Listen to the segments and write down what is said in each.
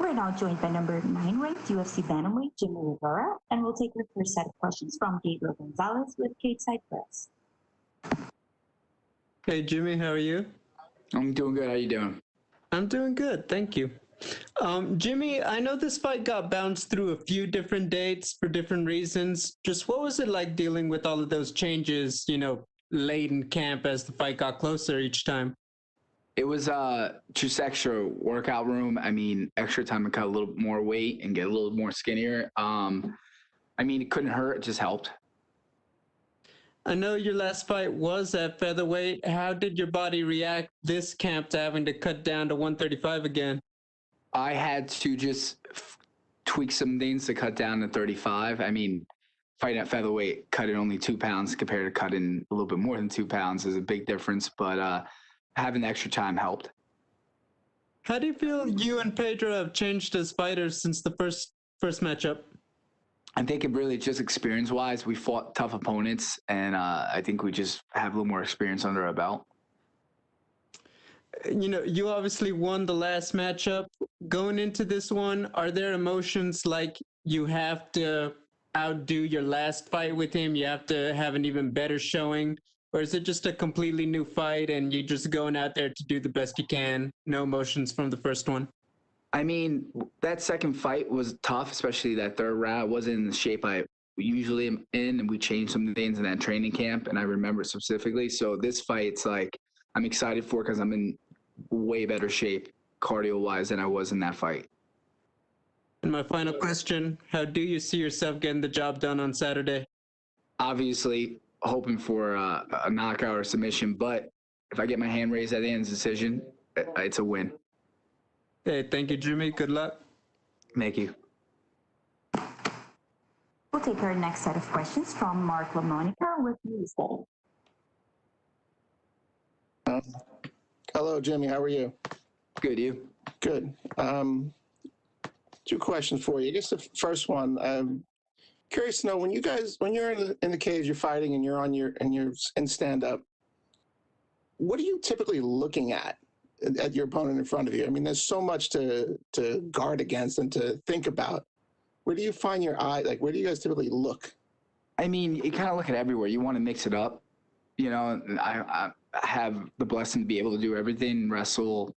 We're now joined by number 9 ranked UFC bantamweight Jimmie Rivera, and we'll take our first set of questions from Gabriel Gonzalez with Side Press. Hey Jimmy, how are you? I'm doing good. How you doing? I'm doing good, thank you. Jimmy, I know this fight got bounced through a few different dates for different reasons. Just what was it like dealing with all of those changes, late in camp as the fight got closer each time? It was just extra workout room. I mean, extra time to cut a little more weight and get a little more skinnier. It couldn't hurt. It just helped. I know your last fight was at featherweight. How did your body react this camp to having to cut down to 135 again? I had to just tweak some things to cut down to 35. I mean, fighting at featherweight, cutting only 2 pounds compared to cutting a little bit more than 2 pounds is a big difference. But having the extra time helped. How do you feel you and Pedro have changed as fighters since the first matchup? I think it really just experience-wise, we fought tough opponents, and I think we just have a little more experience under our belt. You obviously won the last matchup. Going into this one, are there emotions like you have to outdo your last fight with him? You have to have an even better showing? Or is it just a completely new fight and you're just going out there to do the best you can? No emotions from the first one? I mean, that second fight was tough, especially that third round. I wasn't in the shape I usually am in, and we changed some things in that training camp, and I remember it specifically. So this fight, it's like I'm excited for because I'm in way better shape cardio-wise than I was in that fight. And my final question, how do you see yourself getting the job done on Saturday? Obviously, hoping for a knockout or submission, but if I get my hand raised at the end of the decision, it's a win. Hey, thank you, Jimmy. Good luck. Thank you. We'll take our next set of questions from Mark LaMonica with Newsday. Hello, Jimmy. How are you? Good, you? Good. 2 questions for you. I guess the first one, I'm curious to know when you're in the cage, you're fighting, and you're in stand up. What are you typically looking at your opponent in front of you? I mean, there's so much to guard against and to think about. Where do you find your eye? Like, where do you guys typically look? I mean, you kind of look at everywhere. You want to mix it up. I have the blessing to be able to do everything: wrestle,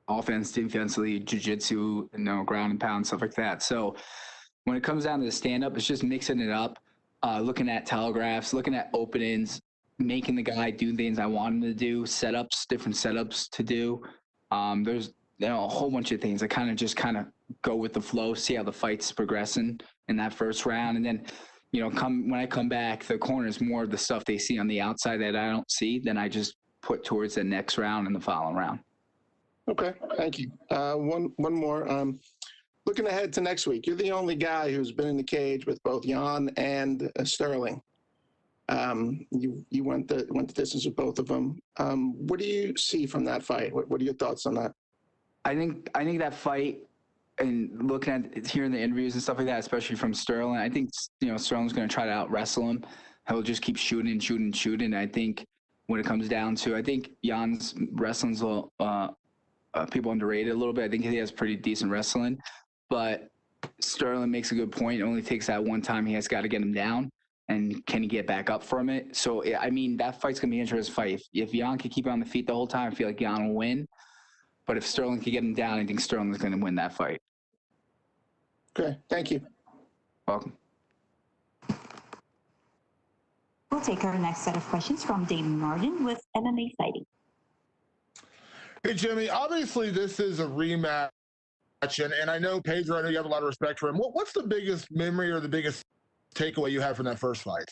offense, defensively, jiu-jitsu, ground and pound, stuff like that. So when it comes down to the stand-up, it's just mixing it up, looking at telegraphs, looking at openings, making the guy do things I want him to do, setups, different setups to do. There's a whole bunch of things. I kind of go with the flow, see how the fight's progressing in that first round. And then, when I come back, the corner is more of the stuff they see on the outside that I don't see. Then I just put towards the next round and the following round. Okay, thank you. One more. Looking ahead to next week, you're the only guy who's been in the cage with both Jan and Sterling. You went the distance with both of them. What do you see from that fight? What are your thoughts on that? I think that fight, and looking at it, hearing the interviews and stuff like that, especially from Sterling, I think Sterling's going to try to out wrestle him. He'll just keep shooting. I think when it comes down to, I think Jan's wrestling's a little people underrated a little bit. I think he has pretty decent wrestling, but Sterling makes a good point. It only takes that one time. He has got to get him down. And can he get back up from it? So, I mean, that fight's going to be an interesting fight. If Jan can keep it on the feet the whole time, I feel like Jan will win. But if Sterling can get him down, I think Sterling's going to win that fight. Okay, thank you. Welcome. We'll take our next set of questions from Damon Martin with MMA Fighting. Hey, Jimmy, obviously this is a rematch, and I know Pedro, I know you have a lot of respect for him. What's the biggest memory or the biggest takeaway you have from that first fight?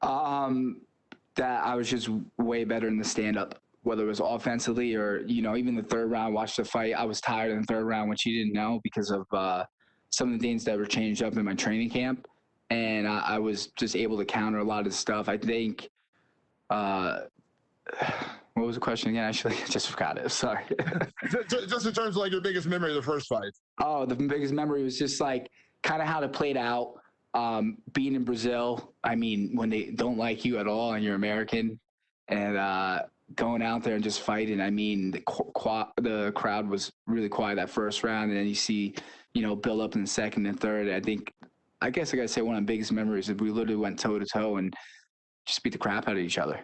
That I was just way better in the stand-up, whether it was offensively or, even the third round, watched the fight. I was tired in the third round, which you didn't know because of some of the things that were changed up in my training camp. And I was just able to counter a lot of stuff. I think what was the question again? Actually, I just forgot it. Sorry. Just in terms of like your biggest memory of the first fight. Oh, the biggest memory was just like kind of how it played out. Being in Brazil, I mean, when they don't like you at all and you're American, and going out there and just fighting. I mean, the crowd was really quiet that first round, and then you see, build up in the second and third. I guess I gotta say one of the biggest memories is we literally went toe to toe and just beat the crap out of each other.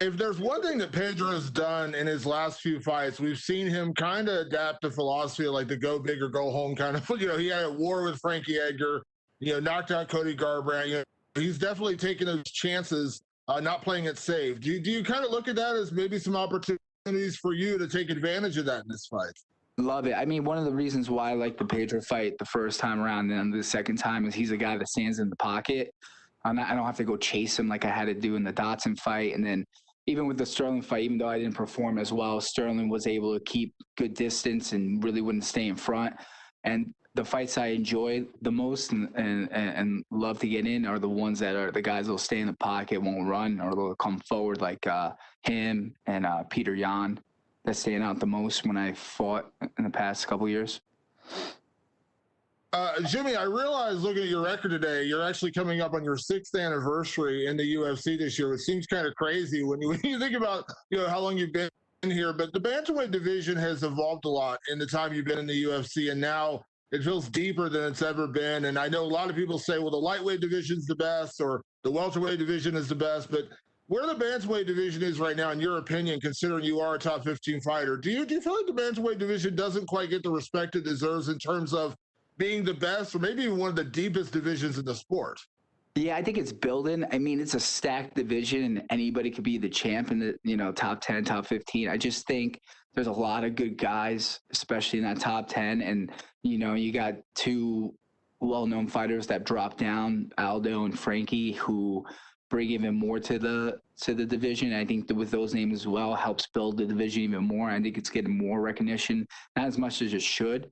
If there's one thing that Pedro has done in his last few fights, we've seen him kind of adapt the philosophy of like the go big or go home kind of. He had a war with Frankie Edgar, knocked out Cody Garbrandt. He's definitely taking those chances, not playing it safe. Do you kind of look at that as maybe some opportunities for you to take advantage of that in this fight? Love it. I mean, one of the reasons why I like the Pedro fight the first time around and then the second time is he's a guy that stands in the pocket. I don't have to go chase him like I had to do in the Dotson fight. And then even with the Sterling fight, even though I didn't perform as well, Sterling was able to keep good distance and really wouldn't stay in front. And the fights I enjoy the most and love to get in are the ones that are the guys that will stay in the pocket, won't run, or they'll come forward like him and Peter Yan. That stand out the most when I fought in the past couple years. Jimmie, I realize looking at your record today, you're actually coming up on your 6th anniversary in the UFC this year. It seems kind of crazy when you think about how long you've been here. But the bantamweight division has evolved a lot in the time you've been in the UFC, and now it feels deeper than it's ever been. And I know a lot of people say, well, the lightweight division is the best, or the welterweight division is the best. But where the bantamweight division is right now, in your opinion, considering you are a top 15 fighter, do you feel like the bantamweight division doesn't quite get the respect it deserves in terms of being the best, or maybe even one of the deepest divisions in the sport? Yeah, I think it's building. I mean, it's a stacked division, and anybody could be the champ in the top 10, top 15. I just think there's a lot of good guys, especially in that top 10. And, you got two well-known fighters that dropped down, Aldo and Frankie, who bring even more to the division. I think that with those names as well helps build the division even more. I think it's getting more recognition, not as much as it should,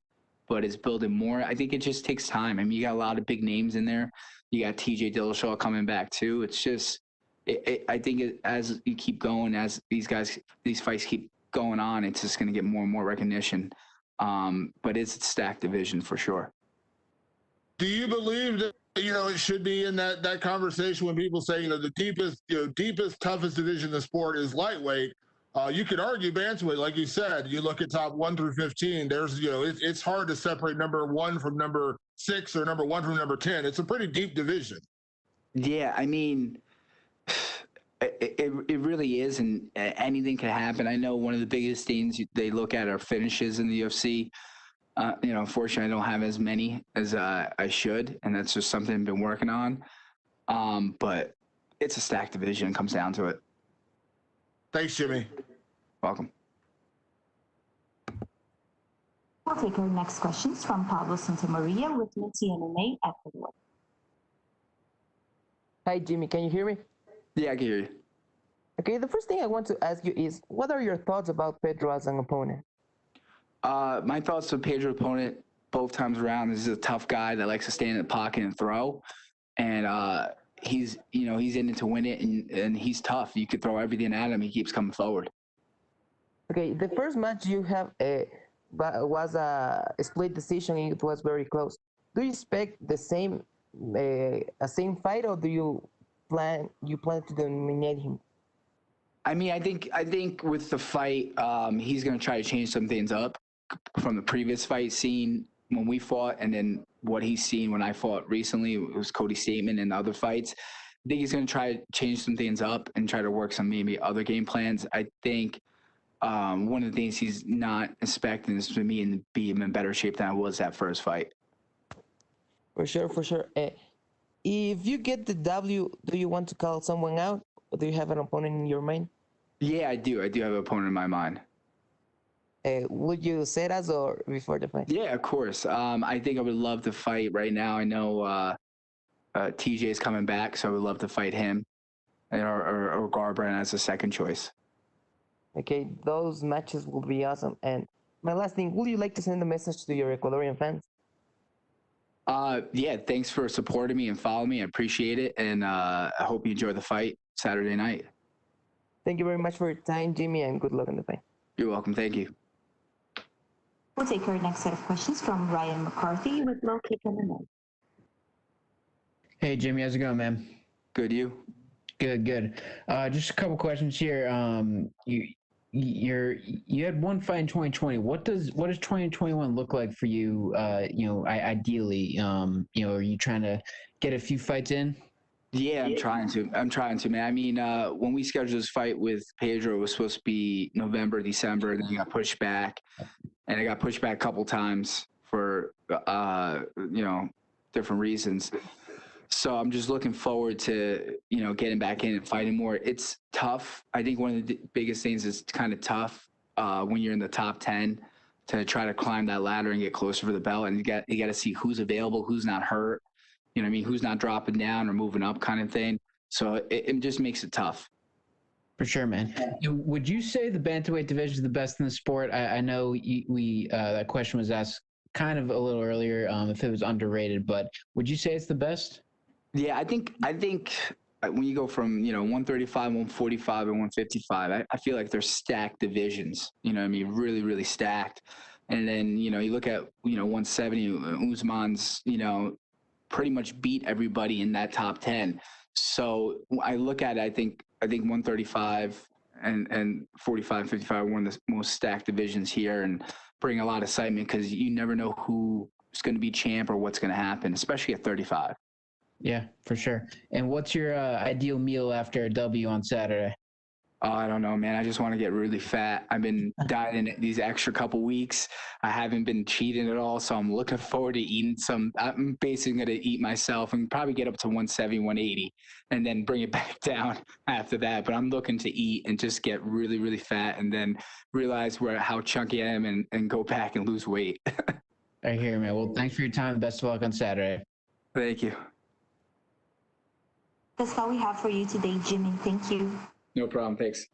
but it's building more. I think it just takes time. I mean, you got a lot of big names in there. You got TJ Dillashaw coming back too. It's just, I think as you keep going, as these fights keep going on, it's just going to get more and more recognition. But it's a stacked division for sure. Do you believe that it should be in that conversation when people say the deepest, toughest division in the sport is lightweight? You could argue bantamweight, like you said. You look at top 1 through 15. There's it's hard to separate number 1 from number 6 or number 1 from number 10. It's a pretty deep division. Yeah, I mean, it really is, and anything can happen. I know one of the biggest things they look at are finishes in the UFC. Unfortunately, I don't have as many as I should, and that's just something I've been working on. But it's a stacked division. It comes down to it. Thanks, Jimmie. Welcome. We'll take our next questions from Pablo Santamaria with TNMA Ecuador. Hi, Jimmie. Can you hear me? Yeah, I can hear you. Okay, the first thing I want to ask you is, what are your thoughts about Pedro as an opponent? My thoughts on Pedro's opponent both times around is he's a tough guy that likes to stand in the pocket and throw. And he's in it to win it, and he's tough. You could throw everything at him. He keeps coming forward. Okay, the first match you have was a split decision, and it was very close. Do you expect the same fight, or do you plan to dominate him? I mean, I think with the fight, he's going to try to change some things up from the previous fight scene when we fought, and then what he's seen when I fought recently. It was Cody Stateman and other fights. I think he's going to try to change some things up and try to work some maybe other game plans. I think one of the things he's not expecting is for me to be in better shape than I was that first fight. For sure. If you get the W, do you want to call someone out, or do you have an opponent in your mind? Yeah, I do. I do have an opponent in my mind. Would you say that or before the fight? Yeah, of course. I think I would love to fight right now. I know TJ is coming back, so I would love to fight him, or Garbrandt as a second choice. Okay, those matches will be awesome. And my last thing, would you like to send a message to your Ecuadorian fans? Yeah, thanks for supporting me and following me. I appreciate it, and I hope you enjoy the fight Saturday night. Thank you very much for your time, Jimmie, and good luck on the fight. You're welcome. Thank you. We'll take our next set of questions from Ryan McCarthy with Low Kick MMA. Hey, Jimmie, how's it going, man? Good, you? Good. Just a couple questions here. You had one fight in 2020. What does 2021 look like for you? Ideally, are you trying to get a few fights in? Yeah, I'm trying to, man. I mean, when we scheduled this fight with Pedro, it was supposed to be November, December, and then it got pushed back. And it got pushed back a couple times for, different reasons. So I'm just looking forward to, getting back in and fighting more. It's tough. I think one of the biggest things is kind of tough when you're in the top 10 to try to climb that ladder and get closer for the belt. And you got to see who's available, who's not hurt, who's not dropping down or moving up kind of thing. So it just makes it tough. For sure, man. Would you say the bantamweight division is the best in the sport? I know that question was asked kind of a little earlier, if it was underrated, but would you say it's the best? Yeah, I think when you go from 135, 145, and 155, I feel like they're stacked divisions. Really, really stacked. And then you look at 170, Usman's pretty much beat everybody in that top 10. So I look at it, I think 135 and 45 and 55 are one of the most stacked divisions here, and bring a lot of excitement because you never know who's going to be champ or what's going to happen, especially at 35. Yeah, for sure. And what's your ideal meal after a W on Saturday? Oh, I don't know, man. I just want to get really fat. I've been dieting these extra couple weeks. I haven't been cheating at all, so I'm looking forward to eating some. I'm basically going to eat myself and probably get up to 170, 180, and then bring it back down after that. But I'm looking to eat and just get really, really fat, and then realize how chunky I am and go back and lose weight. I hear, man. Well, thanks for your time. Best of luck on Saturday. Thank you. That's all we have for you today, Jimmie. Thank you. No problem. Thanks.